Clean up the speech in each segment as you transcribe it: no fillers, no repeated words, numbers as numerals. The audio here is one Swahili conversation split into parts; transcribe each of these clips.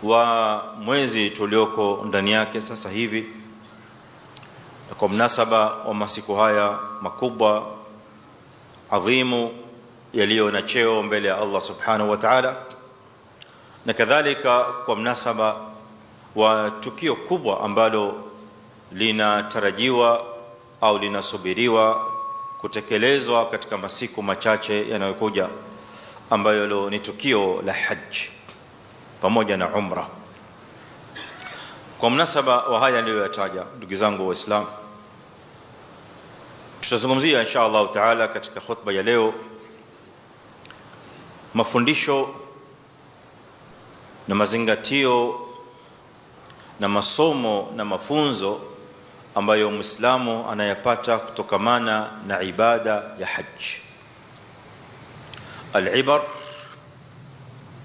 wa mwezi tulioko ndani yake sasa hivi, kwa mnasaba wa masiku haya makubwa adhimu yaliyo na cheo mbele ya Allah subhanahu wa ta'ala, na kadhalika kwa mnasaba wa tukio kubwa ambalo linatarajiwa au linasubiriwa kutekelezwa katika masiku machache yanayokuja, ambayo ni tukio la Hajj pamoja na Umra. Kwa mnasaba wa haya niliyoyataja, ndugu zangu Waislamu, tutazungumzia insha Allah taala katika khutba ya leo mafundisho na mazingatio na masomo na mafunzo ambayo Muislamu anayapata kutokamana na ibada ya Hajj. Al-ibar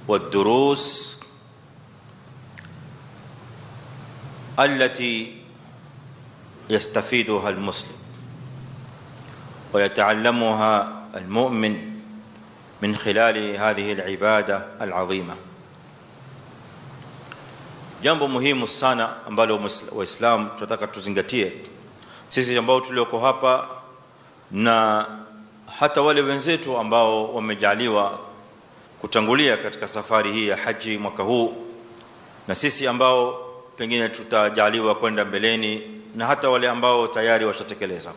wad-durus التي يستفيدها المسلم ويتعلمها المؤمن من خلال هذه العبادة العظيمة. Jambo muhimu sana ambalo Waislamu tunataka tuzingatie sisi ambao tulioko hapa na hata wale wenzetu ambao wamejaliwa kutangulia katika safari hii ya Haji mwaka huu, na sisi ambao pengine tutajaliwa kwenda mbeleni, na hata wale ambao tayari washatekeleza.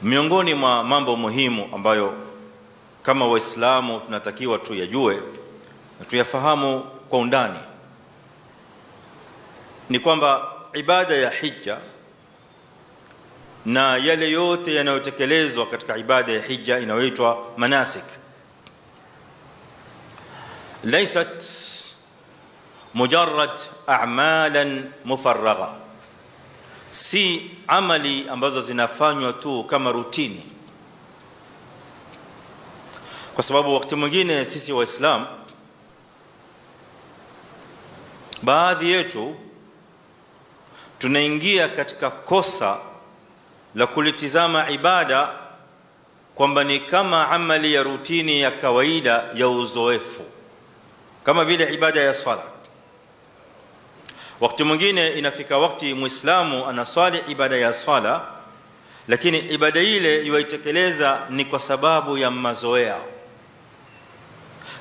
Miongoni mwa mambo muhimu ambayo kama Waislamu tunatakiwa tuyajue na tuyafahamu kwa undani ni kwamba ibada ya hija na yale yote yanayotekelezwa katika ibada ya hija inayoitwa manasik, laysat mujarrad a'malan mufarragha, si amali ambazo zinafanywa tu kama rutini. Kwa sababu wakati mwingine sisi Waislamu, baadhi yetu tunaingia katika kosa la kulitizama ibada kwamba ni kama amali ya rutini ya kawaida ya uzoefu, kama vile ibada ya sala. Wakati mwingine inafika wakati Muislamu anaswali ibada ya swala, lakini ibada ile yuaitekeleza ni kwa sababu ya mazoea,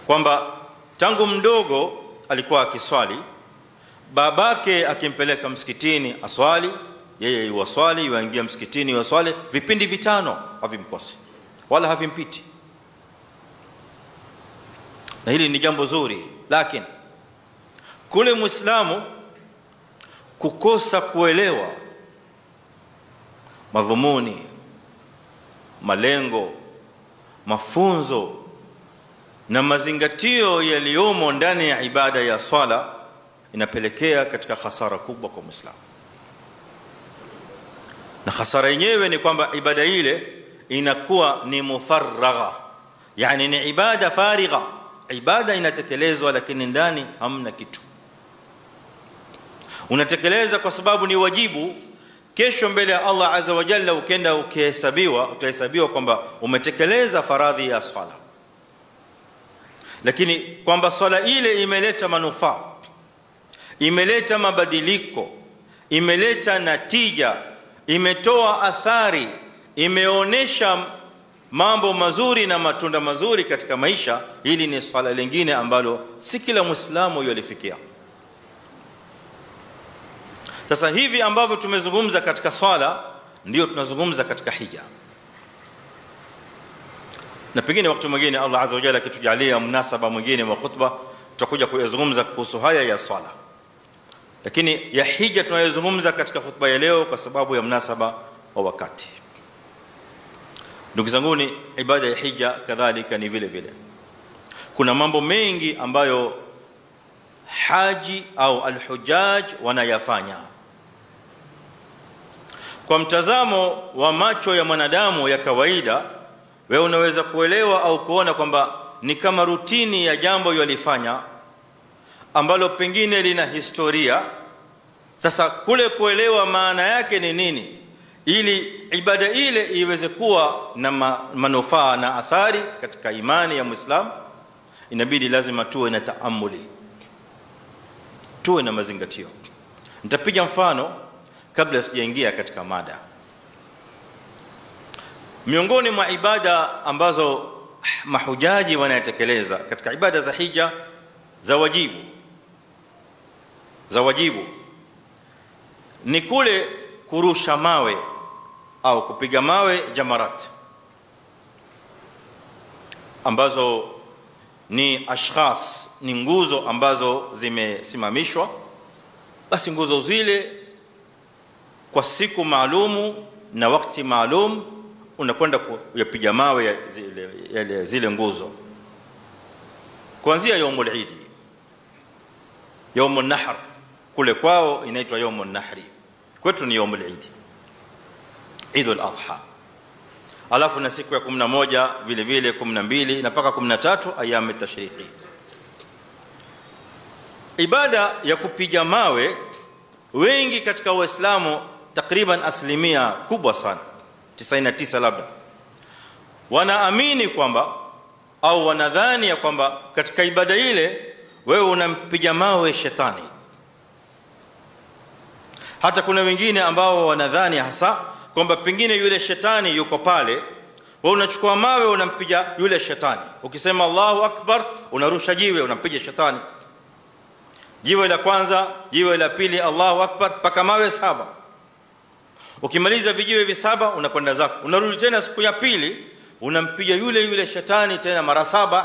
kwamba tangu mdogo alikuwa akiswali, babake akimpeleka msikitini aswali, yeye yuwaswali, yuingia msikitini yuwaswali, vipindi vitano havimkosi wala havimpiti. Na hili ni jambo zuri, lakini kule Muislamu kukosa kuelewa madhumuni, malengo, mafunzo na mazingatio yaliyomo ndani ya ibada ya swala inapelekea katika hasara kubwa kwa Muislamu. Na hasara yenyewe ni kwamba ibada ile inakuwa ni mufarragha, yani ni ibada farigha, ibada inatekelezwa lakini ndani hamna kitu. Unatekeleza kwa sababu ni wajibu, kesho mbele ya Allah azza wa jalla ukenda utahesabiwa kwamba umetekeleza faradhi ya swala, lakini kwamba swala ile imeleta manufaa, imeleta mabadiliko, imeleta natija, imetoa athari, imeonesha mambo mazuri na matunda mazuri katika maisha, hili ni swala lingine ambalo si kila Muislamu yalifikia. Sasa hivi ambavyo tumezungumza katika swala ndio tunazungumza katika hija, na pengine wakati mwingine Allah azza wa jalla akitujalia mnasaba mwingine wa khutba tutakuja kuyazungumza kuhusu haya ya swala, lakini ya hija tunayozungumza katika khutba ya leo kwa sababu ya mnasaba wa wakati. Ndugu zanguni, ibada ya hija kadhalika ni vile vile kuna mambo mengi ambayo haji au alhujaj wanayafanya. Kwa mtazamo wa macho ya mwanadamu ya kawaida, wewe unaweza kuelewa au kuona kwamba ni kama rutini ya jambo yalifanya ambalo pengine lina historia. Sasa kule kuelewa maana yake ni nini, ili ibada ile iweze kuwa na manufaa na athari katika imani ya Muislamu, inabidi lazima tuwe na taamuli, tuwe na mazingatio. Nitapiga mfano kabla sijaingia katika mada. Miongoni mwa ibada ambazo mahujaji wanatekeleza katika ibada za hija za wajibu ni kule kurusha mawe au kupiga mawe jamarat, ambazo ni ashkhas, ni nguzo ambazo zimesimamishwa. Basi nguzo zile kwa siku maalumu na wakati maalum unakwenda kuyapiga mawe ya zile nguzo, kuanzia yaumul Eid, yaumun nahr. Kule kwao inaitwa yaumun nahri, kwetu ni yaumul Eid, Eidul Adha. Alafu na siku ya 11 vile vile 12 na mpaka 13 ayam at-tashriqi. Ibada ya kupiga mawe, wengi katika Waislamu, takriban asilimia kubwa sana, 99 labda, wanaamini kwamba au wanadhani ya kwamba katika ibada ile wewe unampiga mawe shetani. Hata kuna wengine ambao wanadhani hasa kwamba pengine yule shetani yuko pale, wewe unachukua mawe unampiga yule shetani. Ukisema Allahu Akbar unarusha jiwe unampiga shetani. Jiwe la kwanza, jiwe la pili, Allahu Akbar, paka mawe 7. Ukimaliza vijiwe visaba unakwenda zako, unarudi tena siku ya pili unampiga yule shetani tena mara 7.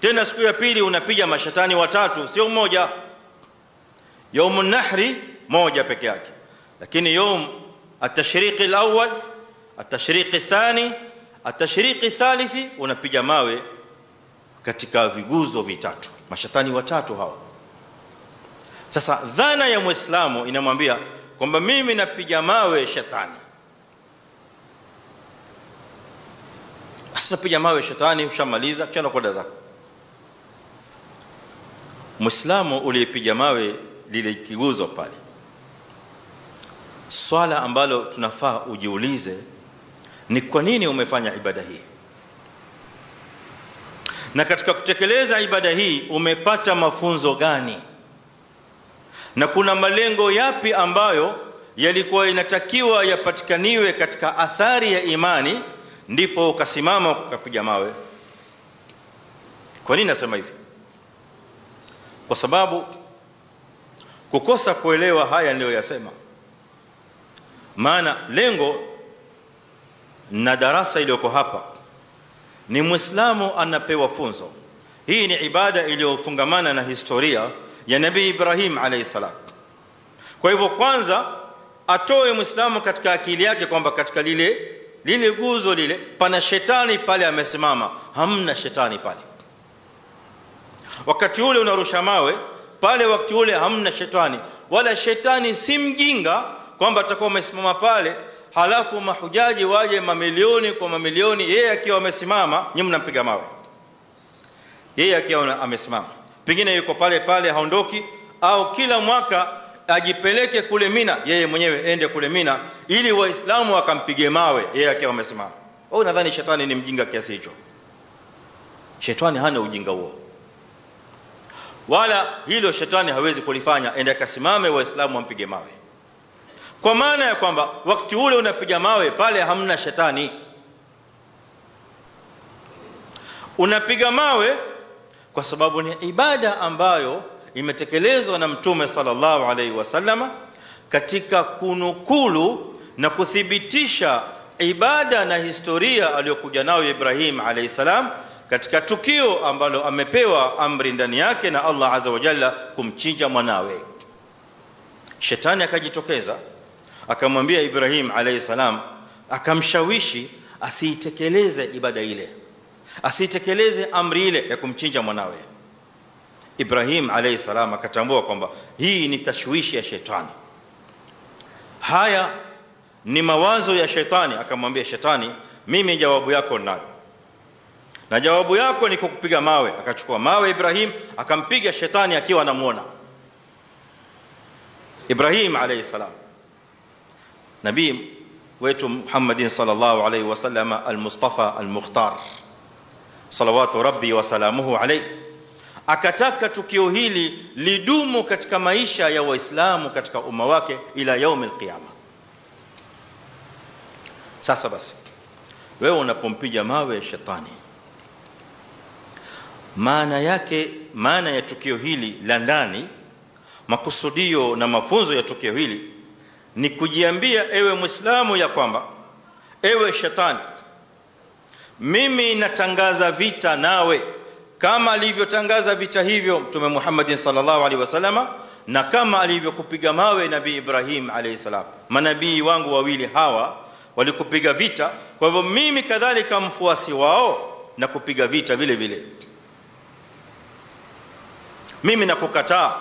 Tena siku ya pili unapiga mashetani watatu, sio mmoja. Yaumun nahri moja peke yake, lakini yaum at-tashriq al-awwal, at-tashriq ath-thani, at-tashriq ath-thalith unapiga mawe katika viguzo vitatu, mashetani watatu hao. Sasa dhana ya Muislamu inamwambia kwamba mimi napiga mawe shetani. Basi napiga mawe shetani, ushamaliza kisha kwenda zako. Muislamu uliyepiga mawe lile kiguzo pale, swala ambalo tunafaa ujiulize ni kwa nini umefanya ibada hii, na katika kutekeleza ibada hii umepata mafunzo gani, na kuna malengo yapi ambayo yalikuwa inatakiwa yapatikaniwe katika athari ya imani, ndipo ukasimama ukapiga mawe. Kwa nini nasema hivi? Kwa sababu kukosa kuelewa haya ndio yasema. Maana lengo na darasa iliyoko hapa ni Muislamu anapewa funzo. Hii ni ibada iliyofungamana na historia ya Nabii Ibrahim alayhi salam. Kwa hivyo kwanza atoe Muislamu katika akili yake kwamba katika lile guzo lile pana shetani pale amesimama. Hamna shetani pale. Wakati ule unarusha mawe pale, wakati ule hamna shetani, wala shetani si mjinga kwamba atakuwa amesimama pale halafu mahujaji waje mamilioni kwa mamilioni, yeye akiwa amesimama nyinyi mnampiga mawe. Yeye akiwa amesimama pengine yuko pale pale haondoki, au kila mwaka ajipeleke kule Mina, yeye mwenyewe ende kule Mina ili Waislamu wakampige mawe yeye akiwa amesimama. Wewe unadhani shetani ni mjinga kiasi hicho? Shetani hana ujinga huo, wala hilo shetani hawezi kulifanya ende akasimame Waislamu wampige mawe. Kwa maana ya kwamba wakati ule unapiga mawe pale hamna shetani. Unapiga mawe kwa sababu ni ibada ambayo imetekelezwa na Mtume sallallahu alaihi wasallama katika kunukulu na kuthibitisha ibada na historia aliyokuja nayo Ibrahim alayhi salam katika tukio ambalo amepewa amri ndani yake na Allah azza wa jalla kumchinja mwanawe. Shetani akajitokeza akamwambia Ibrahim alayhi salam, akamshawishi asiitekeleze ibada ile, asiitekeleze amri ile ya kumchinja mwanawe. Ibrahim alayhi salam akatambua kwamba hii ni tashwishi ya shetani, haya ni mawazo ya shetani. Akamwambia shetani, mimi jawabu yako nayo, na jawabu yako ni kukupiga mawe. Akachukua mawe Ibrahim akampiga shetani akiwa anamuona. Ibrahim alayhi salam, nabii wetu Muhammadin sallallahu alayhi wasallam al-Mustafa al-Mukhtar, salawatu rabbi wa salamuhu alayhi, akataka tukio hili lidumu katika maisha ya Waislamu katika umma wake ila yaum alqiyama. Sasa basi, wewe unapompiga mawe shetani, maana yake, maana ya tukio hili la ndani, makusudio na mafunzo ya tukio hili ni kujiambia ewe Muislamu ya kwamba ewe shetani, mimi natangaza vita nawe kama alivyotangaza vita hivyo Mtume Muhammad sallallahu alaihi wasallam, na kama alivyokupiga mawe Nabii Ibrahim alayhi salam. Manabii wangu wawili hawa walikupiga vita, kwa hivyo mimi kadhalika mfuasi wao na kupiga vita vile vile. Mimi nakukataa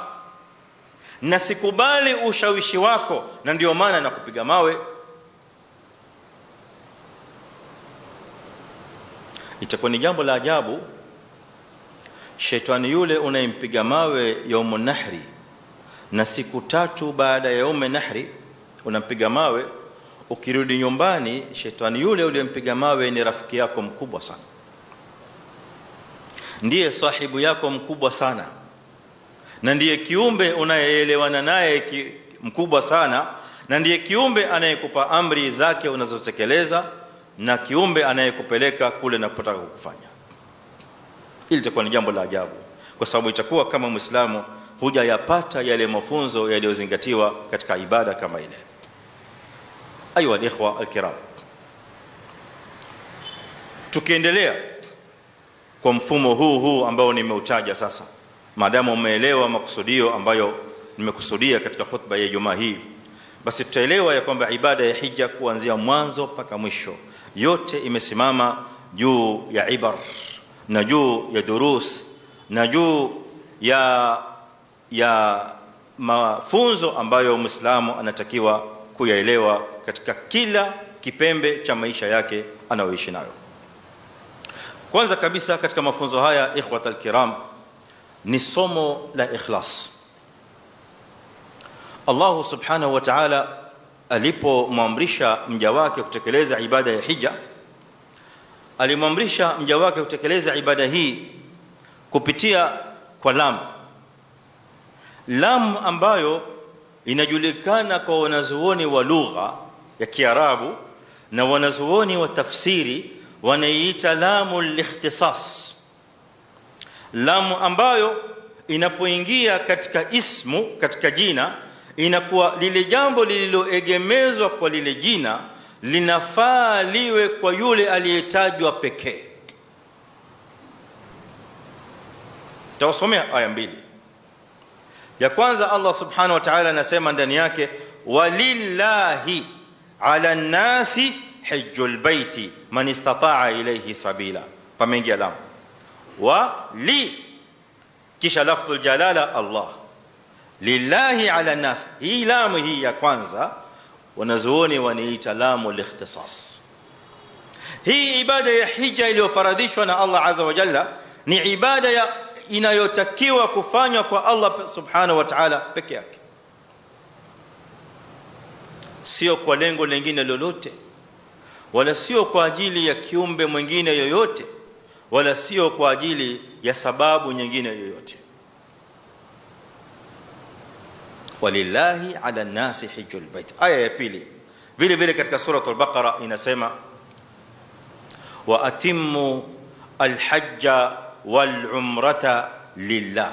na sikubali ushawishi wako, na ndio maana nakupiga mawe. Itakuwa ni jambo la ajabu shetani yule unayempiga mawe yaumun nahri, na siku 3 baada ya yaumun nahri unampiga mawe, ukirudi nyumbani shetani yule uliyempiga mawe ni rafiki yako mkubwa sana, ndiye sahibu yako mkubwa sana, na ndiye kiumbe unayeelewana naye mkubwa sana, na ndiye kiumbe anayekupa amri zake unazotekeleza, na kiumbe anayekupeleka kule unapotaka kufanya. Hili litakuwa ni jambo la ajabu, kwa sababu itakuwa kama Muislamu hujayapata yale mafunzo yaliyozingatiwa katika ibada kama ile. Ayuha alikhwa alkiram, tukiendelea kwa mfumo huu ambao nimeutaja sasa, maadamu umeelewa makusudio ambayo nimekusudia katika khutba ya Ijumaa hii, basi tutaelewa ya kwamba ibada ya hija kuanzia mwanzo mpaka mwisho yote imesimama juu ya ibar na juu ya durus na juu ya mafunzo ambayo Muislamu anatakiwa kuyaelewa katika kila kipembe cha maisha yake anayoishi nayo. Kwanza kabisa katika mafunzo haya, ikhwatal kiram, ni somo la ikhlas. Allah subhanahu wa ta'ala alipomwamrisha mja wake kutekeleza ibada ya hija, alimwamrisha mja wake kutekeleza ibada hii kupitia kwa lam ambayo inajulikana kwa wanazuoni wa lugha ya Kiarabu na wanazuoni wa tafsiri wanaiita lamul ikhtisas. Lam ambayo inapoingia katika ismu, katika jina, inakuwa lile jambo lililoegemezwa kwa lile jina linafaa liwe kwa yule aliyetajwa pekee. Tawasomea aya 2. Ya kwanza, Allah subhanahu wa ta'ala anasema ndani yake, walillahi ala nasi hajjul baiti man istata'a ilayhi sabila. Pameingia lam wa li, kisha lafdhul jalala Allah, lillahi ala nas. Hii lamu hii ya kwanza wanazuoni wanaita lamul ikhtisas. Hii ibada ya hija iliyofaradhishwa na Allah azza wa jalla ni ibada inayotakiwa kufanywa kwa Allah subhanahu wa ta'ala peke yake, sio kwa lengo lingine lolote, wala sio kwa ajili ya kiumbe mwingine yoyote, wala sio kwa ajili ya sababu nyingine yoyote. Walillahi ala nasi hijjul bait. Aya ya pili vile vile katika sura al-Baqara inasema, wa atimmu al-hajja wal-umrata lillah.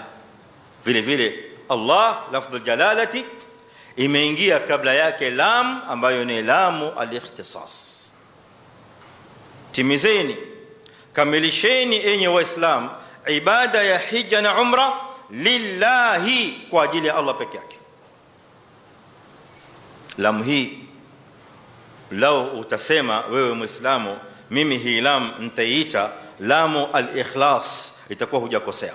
Vile vile Allah lafdhul jalalati imeingia kabla yake lam ambayo ni lamu al-ikhtisas. Timizeni, kamilisheni enyi Waislamu ibada ya hija na umra lillahi, kwa ajili ya Allah peke yake. Lam hii lao utasema wewe Muislamu, mimi hii lam nitaiita lamu al-ikhlas, itakuwa hujakosea.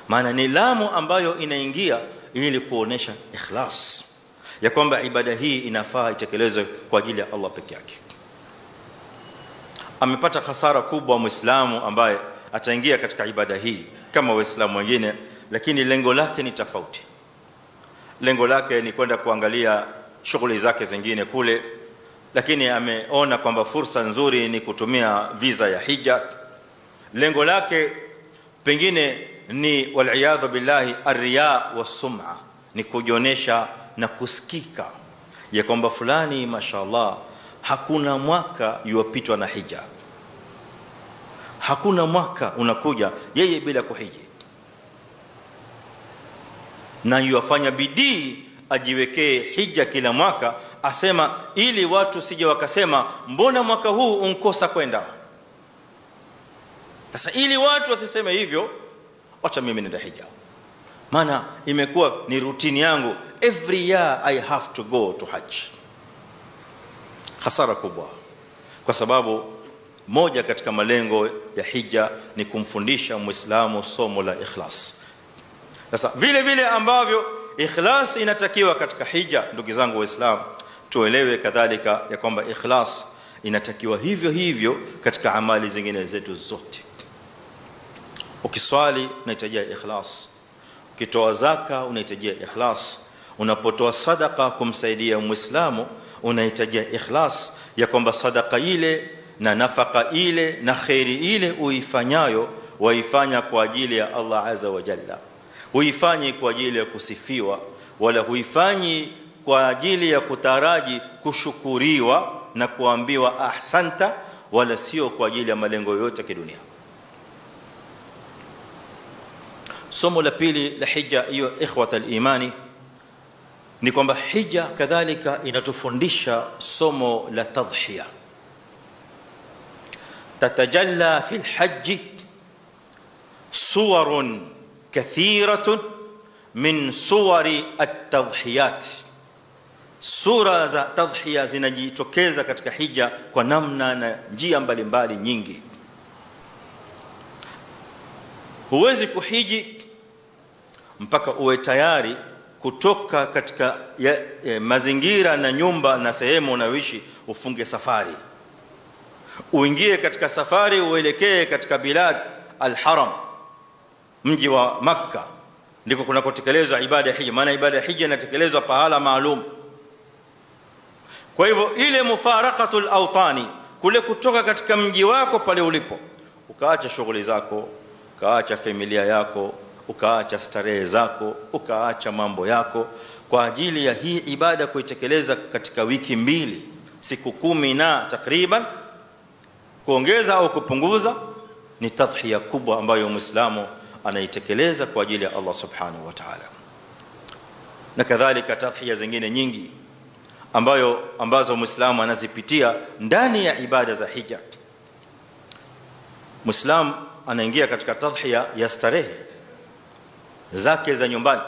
Maana ni lamu ambayo inaingia ili kuonesha ikhlas ya kwamba ibada hii inafaa itekelezwe kwa ajili ya Allah peke yake. Amepata hasara kubwa Muislamu ambaye ataingia katika ibada hii kama Waislamu wengine, lakini lengo lake ni tofauti. Lengo lake ni kwenda kuangalia shughuli zake zingine kule, lakini ameona kwamba fursa nzuri ni kutumia visa ya hija, lengo lake pengine ni wal billahi ar-riya was-sum'a, ni kujionesha na kusikika ya kwamba fulani mashaallah hakuna mwaka yuwapitwa na hija, hakuna mwaka unakuja yeye bila kuhiji, na yuwafanya bidii ajiwekee hija kila mwaka, asema ili watu sije wakasema mbona mwaka huu unkosa kwenda. Sasa ili watu wasiseme hivyo, acha mimi nenda hija, maana imekuwa ni routine yangu, every year I have to go to hajj. Hasara kubwa, kwa sababu moja katika malengo ya hija ni kumfundisha muislamu somo la ikhlas. Sasa vile vile ambavyo ikhlas inatakiwa katika hija, ndugu zangu waislamu, tuelewe kadhalika ya kwamba ikhlas inatakiwa hivyo hivyo katika amali zingine zetu zote. Ukiswali unahitaji ikhlas, ukitoa zaka unahitaji ikhlas, unapotoa sadaqa kumsaidia muislamu unahitaji ikhlas, ya kwamba sadaqa ile na nafaka ile na khairi ile uifanyayo waifanya kwa ajili ya Allah azza wa jalla, huifanyi kwa ajili ya kusifiwa, wala huifanyi kwa ajili ya kutaraji kushukuriwa na kuambiwa ahsanta, wala sio kwa ajili ya malengo yote ya kidunia. Somo la pili la hija hiyo ikhwata al-imani ni kwamba hija kadhalika inatufundisha somo la tadhhiya. Tatajalla fi al-hajj suwarun kathiratun min suwari at-tadhhiyat. Sura za tadhhiya zinajitokeza katika hija kwa namna na njia mbalimbali nyingi. Huwezi kuhiji mpaka uwe tayari kutoka katika mazingira na nyumba na sehemu unayoishi, ufunge safari, uingie katika safari, uelekee katika bilad al-haram, mji wa Makkah, ndiko kunakotekelezwa ibada ya hija. Maana ibada ya hija inatekelezwa pahala maalum. Kwa hivyo ile mufaraqatul awtani, kule kutoka katika mji wako pale ulipo, ukaacha shughuli zako, ukaacha familia yako, ukaacha starehe zako, ukaacha mambo yako kwa ajili ya hii ibada kuitekeleza katika wiki mbili, siku 10 na takriban, kuongeza au kupunguza, ni tadhhiya kubwa ambayo muislamu anaitekeleza kwa ajili ya Allah subhanahu wa ta'ala. Na kadhalika tadhhiya zingine nyingi ambazo muislamu anazipitia ndani ya ibada za hija. Muislamu anaingia katika tadhhiya ya starehe zake za nyumbani.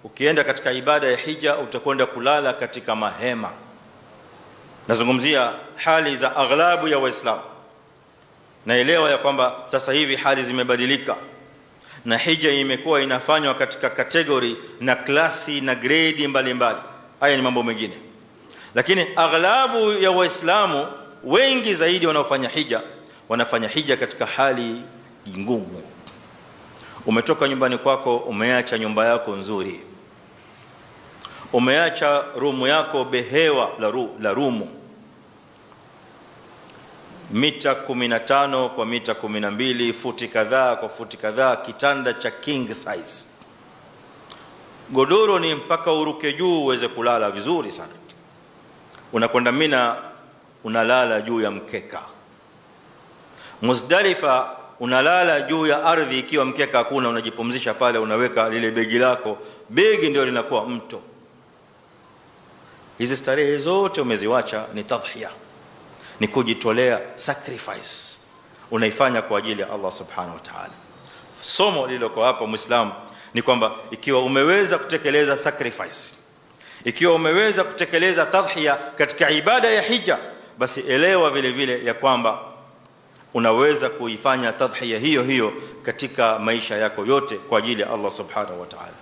Ukienda katika ibada ya hija utakwenda kulala katika mahema. Nazungumzia hali za aghlabu ya waislamu. Naelewa ya kwamba sasa hivi hali zimebadilika na hija imekuwa inafanywa katika kategori na klasi na grade mbalimbali. Haya ni mambo mengine, lakini aghlabu ya waislamu wengi zaidi wanaofanya hija wanafanya hija katika hali ngumu. Umetoka nyumbani kwako, umeacha nyumba yako nzuri, umeacha rumu yako behewa la rumu, mita 15 kwa mita 12, futi kadhaa kwa futi kadhaa, kitanda cha king size, godoro ni mpaka uruke juu uweze kulala vizuri sana. Unakwenda Mina, unalala juu ya mkeka. Muzdalifa unalala juu ya ardhi, ikiwa mkeka hakuna unajipumzisha pale, unaweka lile begi lako, begi ndio linakuwa mto. Hizi starehe zote umeziwacha, ni tadhhiya, ni kujitolea, sacrifice unaifanya kwa ajili ya Allah subhanahu wa ta'ala. Somo lililoko hapa muislamu ni kwamba ikiwa umeweza kutekeleza sacrifice, ikiwa umeweza kutekeleza tadhhiya katika ibada ya hija, basi elewa vile vile ya kwamba unaweza kuifanya tadhhiya hiyo hiyo katika maisha yako yote kwa ajili ya Allah subhanahu wa ta'ala.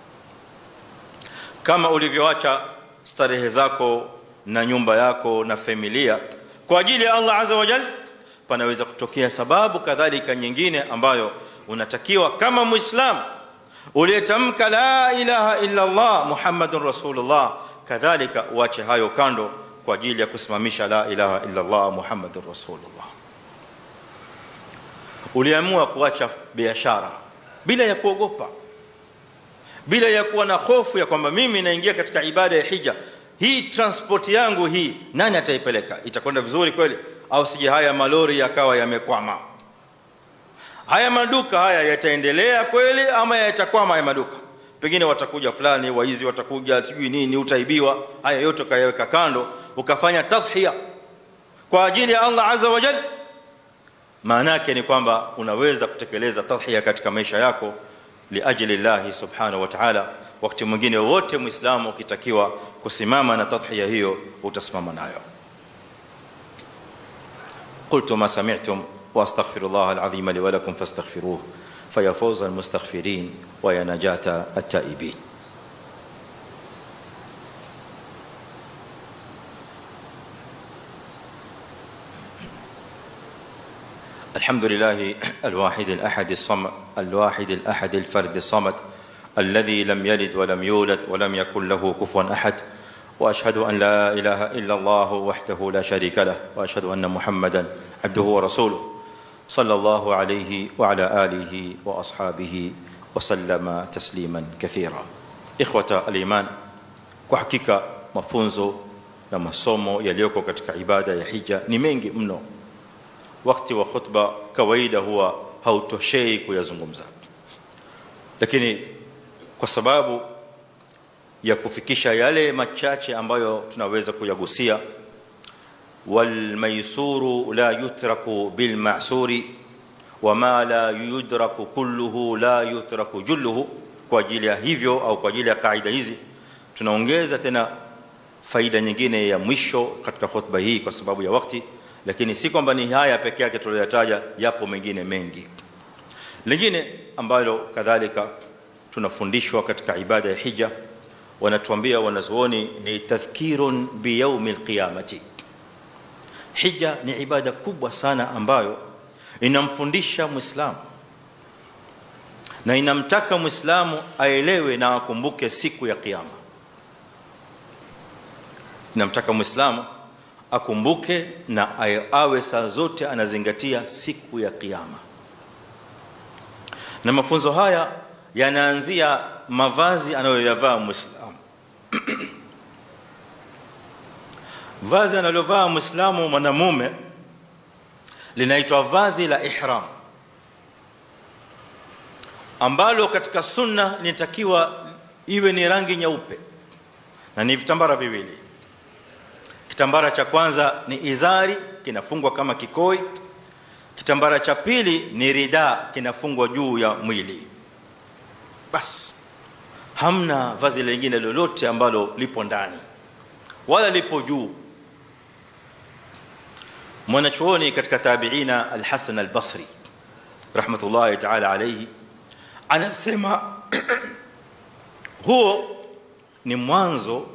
Kama ulivyoacha starehe zako na nyumba yako na familia kwa ajili ya Allah azza wa jalla, panaweza kutokea sababu kadhalika nyingine ambayo unatakiwa kama muislamu uliyetamka la ilaha illa Allah Muhammadur Rasulullah, kadhalika uache hayo kando kwa ajili ya kusimamisha la ilaha illa Allah Muhammadur Rasulullah. uliamua kuacha biashara bila ya kuogopa, bila ya kuwa na hofu ya kwamba mimi naingia katika ibada ya hija, hii transport yangu hii nani ataipeleka, itakwenda vizuri kweli au sije haya malori yakawa yamekwama, haya maduka haya yataendelea kweli ama yatakwama haya maduka, pengine watakuja fulani waizi, watakuja sijui nini, utaibiwa. Haya yote kayaweka kando, ukafanya tadhhiya kwa ajili ya Allah azza wa jalla. Maana yake ni kwamba unaweza kutekeleza tadhhiya katika maisha yako liajli Allah subhanahu wa ta'ala. Wakati mwingine wote muislamu ukitakiwa kusimama na tadhhiya hiyo utasimama nayo. qultu ma sami'tum wa astaghfirullah alazim li wa lakum fastaghfiruhu faya fawza almustaghfirin wa ya najata at-taibin. الحمد لله الواحد الأحد الصمد الواحد الأحد الفرد الصمد الذي لم يلد ولم يولد ولم يكن له كفوا أحد، وأشهد أن لا إله إلا الله وحده لا شريك له، وأشهد أن محمدا عبده ورسوله صلى الله عليه وعلى آله وأصحابه وسلم تسليما كثيرا. إخوة الإيمان، وحقيقة mafunzo na masomo yaliyoko katika ibada ya hija ni mengi mno. Wakati wa khutba kawaida huwa hautoshei kuyazungumza, lakini kwa sababu ya kufikisha yale machache ambayo tunaweza kuyagusia, wal maysuru la yutraku bil ma'suri wama la yudraku kulluhu la yutraku julluhu. Kwa ajili ya hivyo au kwa ajili ya kaida hizi tunaongeza tena faida nyingine ya mwisho katika khutba hii kwa sababu ya wakati, lakini si kwamba ni haya pekee yake tuliyotaja, yapo mengine mengi. Lingine ambalo kadhalika tunafundishwa katika ibada ya hija, wanatuambia wanazuoni, ni tadhkirun bi yawmil qiyamati. Hija ni ibada kubwa sana ambayo inamfundisha Muislamu na inamtaka Muislamu aelewe na akumbuke siku ya kiyama. Inamtaka Muislamu akumbuke na awe saa zote anazingatia siku ya kiyama. Na mafunzo haya yanaanzia mavazi anayoyavaa Muislamu. Vazi analovaa Muislamu mwanamume linaitwa vazi la ihram, ambalo katika sunna linatakiwa iwe ni rangi nyeupe na ni vitambara viwili. Kitambara cha kwanza ni izari, kinafungwa kama kikoi. Kitambara cha pili ni rida, kinafungwa juu ya mwili. Bas, hamna vazi lingine lolote ambalo lipo ndani wala lipo juu. Mwanachuoni katika tabiina Al-Hasan Al-Basri rahmatullahi ta'ala alayhi anasema huo ni mwanzo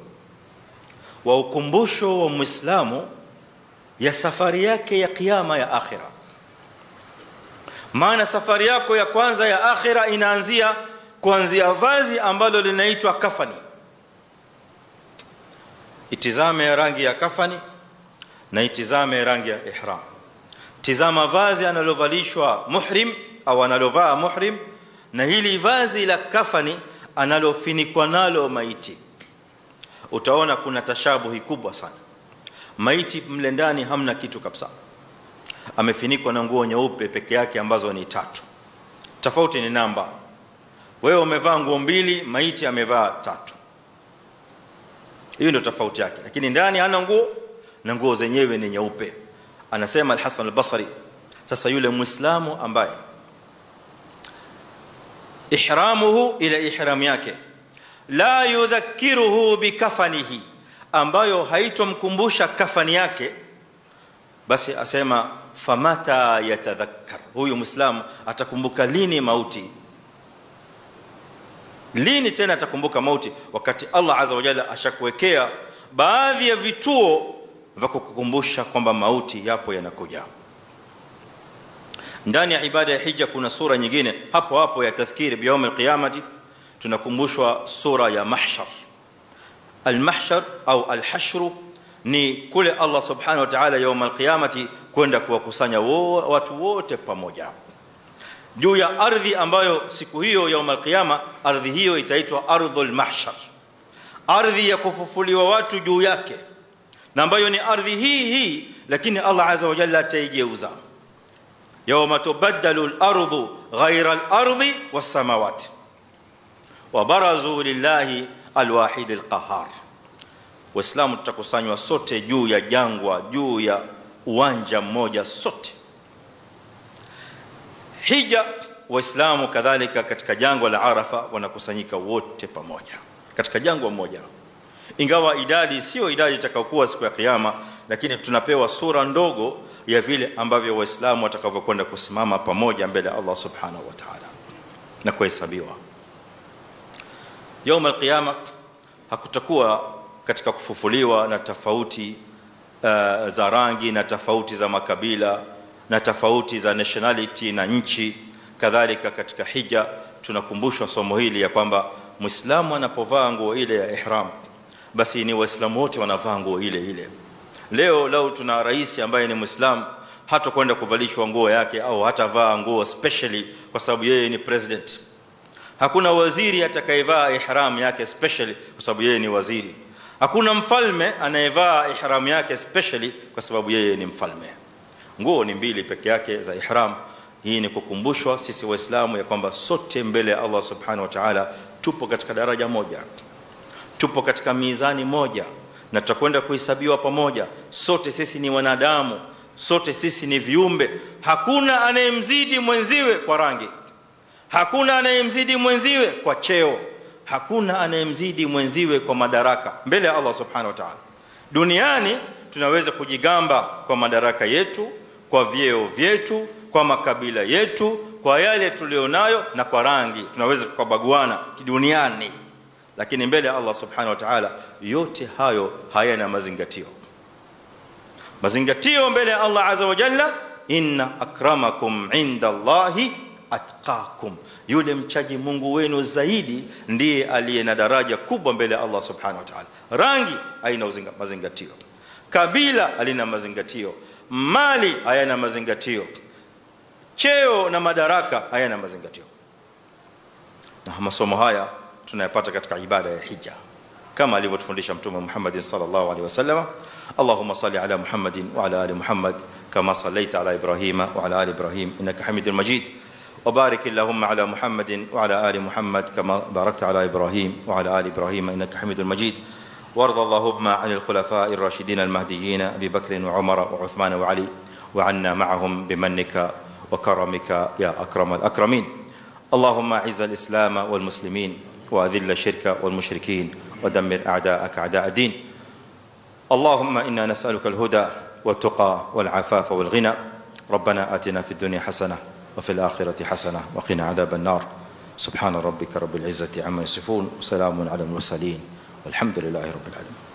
wa ukumbusho wa Muislamu ya safari yake ya kiyama ya akhira. Maana safari yako ya kwanza ya akhira inaanzia kuanzia vazi ambalo linaitwa kafani. Itizame rangi ya kafani na itizame rangi ya ihram. Tizama vazi analovalishwa muhrim au analovaa muhrim, na hili vazi la kafani analofinikwa nalo maiti. Utaona kuna tashabuhi kubwa sana. Maiti mle ndani hamna kitu kabisa, amefinikwa na nguo nyeupe peke yake ambazo ni 3. Tofauti ni namba. Wewe umevaa nguo 2, maiti amevaa 3. Hiyo ndio tofauti yake, lakini ndani hana nguo na nguo zenyewe ni nyeupe. Anasema Al-Hasan Al-Basri, sasa yule Muislamu ambaye ihramuhu ila ihram yake la yudhakkiruhu bikafanihi, ambayo haitomkumbusha kafani yake, basi asema famata yatadhakkar, huyu Muislamu atakumbuka lini mauti? Lini tena atakumbuka mauti? Wakati Allah azza wa jalla ashakuwekea baadhi ya vituo vya kukukumbusha kwamba mauti yapo yanakuja. Ndani ya ibada ya hija kuna sura nyingine hapo hapo ya tadhkiri bi yawm al-qiyamati. Tunakumbushwa sura ya mahshar. Al-mahshar au al-hashr ni kule Allah subhanahu wa ta'ala yawm al-qiyamati kwenda kuwakusanya watu wote pamoja. juu ya ardhi ambayo siku hiyo yaum al-qiyama ardhi hiyo itaitwa ardhul mahshar, ardhi ya kufufuliwa watu juu yake, na ambayo ni ardhi hii lakini Allah azza wa jalla ataigeuza. Yawma tubaddalu al-ardu ghayra al-ardi was-samawati wa barazu lillahi al-wahid al-qahhar. Waislamu tutakusanywa sote juu ya jangwa, juu ya uwanja mmoja sote. Hija, Waislamu kadhalika katika jangwa la Arafa wanakusanyika wote pamoja katika jangwa moja, ingawa idadi sio idadi itakayokuwa siku ya kiyama, lakini tunapewa sura ndogo ya vile ambavyo Waislamu watakavyokwenda kusimama pamoja mbele ya Allah subhanahu wa ta'ala na kuhesabiwa. Yaum al-qiyama hakutakuwa katika kufufuliwa na tofauti za rangi na tofauti za makabila na tofauti za nationality na nchi. Kadhalika katika hija tunakumbushwa somo hili ya kwamba Muislamu anapovaa nguo ile ya ihram, basi ni Waislamu wote wanavaa nguo ile ile. Leo tuna rais ambaye ni Muislamu, hata kwenda kuvalishwa nguo yake au hatavaa nguo specially kwa sababu yeye ni president. Hakuna waziri atakayevaa ihram yake specially kwa sababu yeye ni waziri. Hakuna mfalme anayevaa ihram yake specially kwa sababu yeye ni mfalme. Nguo ni mbili peke yake za ihram. Hii ni kukumbushwa sisi Waislamu ya kwamba sote mbele ya Allah subhanahu wa ta'ala tupo katika daraja moja, tupo katika mizani moja, na tutakwenda kuhesabiwa pamoja. Sote sisi ni wanadamu, sote sisi ni viumbe. Hakuna anayemzidi mwenziwe kwa rangi, hakuna anayemzidi mwenziwe kwa cheo, hakuna anayemzidi mwenziwe kwa madaraka mbele ya Allah subhanahu wa ta'ala. Duniani tunaweza kujigamba kwa madaraka yetu, kwa vyeo vyetu, kwa makabila yetu, kwa yale tulionayo, na kwa rangi tunaweza kubaguana kiduniani, lakini mbele ya Allah subhanahu wa ta'ala yote hayo hayana mazingatio. Mazingatio mbele ya Allah azza wa jalla, inna akramakum inda Allahi atqakum, yule mchaji Mungu wenu zaidi ndiye aliye na daraja kubwa mbele ya Allah subhanahu wa ta'ala. Rangi haina mazingatio, kabila halina mazingatio, mali hayana mazingatio, cheo na madaraka hayana mazingatio. Na masomo haya tunayapata katika ibada ya hija kama alivyotufundisha Mtume Muhammad sallallahu alaihi wasallam. Allahumma salli ala Muhammadin wa ala ali Muhammad kama sallaita ala Ibrahima wa ala ali Ibrahim innaka Hamidul Majid. وبارك اللهم على محمد وعلى آل محمد كما باركت على إبراهيم وعلى آل إبراهيم إنك حميد مجيد. وارض اللهم عن الخلفاء الراشدين المهديين أبي بكر وعمر وعثمان وعلي، وعنا معهم بمنك وكرمك يا أكرم الأكرمين. اللهم أعز الإسلام والمسلمين وأذل الشرك والمشركين ودمر أعداءك أعداء الدين. اللهم إنا نسألك الهدى والتقى والعفاف والغنى. ربنا آتنا في الدنيا حسنة وفي الآخرة حسنة وقنا عذاب النار. سبحان ربك رب العزة عما يصفون وسلام على المرسلين والحمد لله رب العالمين.